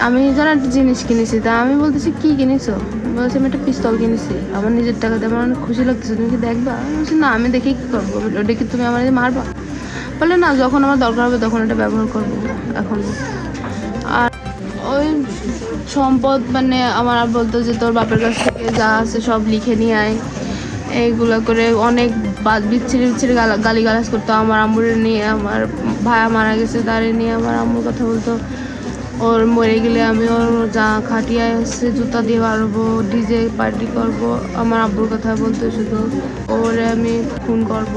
আমি যেন একটা জিনিস কিনেছি, তা আমি বলতেছি কি কিনেছো, বলছি আমি একটা পিস্তল কিনেছি আমার নিজের টাকাতে, আমার অনেক খুশি লাগতেছে, তুমি কি দেখবা? আমি বলছি না, আমি দেখে কি করবো, ওটা কি তুমি আমার মারবা? বলে না, যখন আমার দরকার হবে তখন এটা ব্যবহার করবো এখন। আর ওই সম্পদ মানে আমার বলতো যে তোর বাপের কাছ থেকে যা আছে সব লিখে নিয়ে আয়, এইগুলো করে অনেক বিচ্ছিরি বিচ্ছিরি গালিগালাজ করতো আমার আম্মুর নিয়ে। আমার ভাইয়া মারা গেছে, তারে নিয়ে আমার আম্মুর কথা বলতো, ওর মরে গেলে আমি ওর যা খাটিয়ায় হচ্ছে জুতা দিয়ে মারবো, ডিজে পার্টি করব। আমার আব্বুর কথা বলতো শুধু, ওরে আমি খুন করব,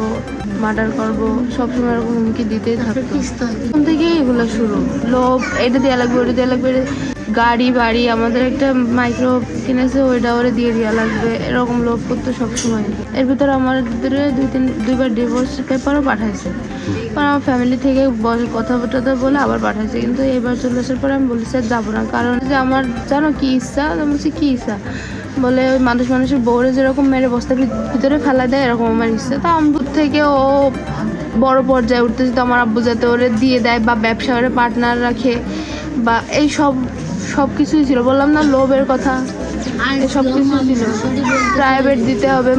মার্ডার করব, সবসময় এরকম হুমকি দিতেই থাকতো। তখন থেকেই এগুলো শুরু, লোভ, এটা দেওয়া লাগবে ওটা দেওয়া লাগবে, গাড়ি বাড়ি, আমাদের একটা মাইক্রো কিনেছে ওইটা ওরে দিয়ে দেওয়া লাগবে, এরকম লোভ করতো সবসময়। এর ভিতরে আমাদের দুইবার ডিভোর্স পেপারও পাঠাইছে, কারণ আমার ফ্যামিলি থেকে কথাবার্তা বলে আবার পাঠাইছে। কিন্তু এবার চলে আসার পরে আমি বলেছি আর যাবো না, কারণ যে আমার জানো কি ইচ্ছা, আমি বলছি কি ইচ্ছা, বলে ওই মানুষের বউরে যেরকম মেরে বস্তার ভিতরে ফেলা দেয় এরকম আমার ইচ্ছা। তা আমি থেকে ও বড় পর্যায়ে উঠতেছে, তো আমার আব্বু যাতে ওরে দিয়ে দেয় বা ব্যবসা করে পার্টনার রাখে বা এই সব কিছুই ছিল, বললাম না লোভের কথা, সব কিছু ছিল। প্রাইভেট দিতে হবে,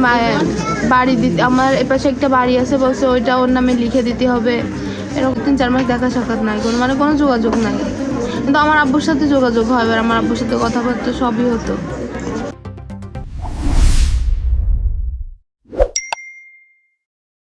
বাড়ি দিতে, আমার এপাশে একটা বাড়ি আছে বলছে ওইটা ওর নামে লিখে দিতে হবে। এরকম 3-4 মাস দেখা সাক্ষাৎ নাই, কোনো যোগাযোগ নাই। কিন্তু আমার আব্বুর সাথে যোগাযোগ হয়, আমার আব্বুর সাথে কথাবার্তা সবই হতো।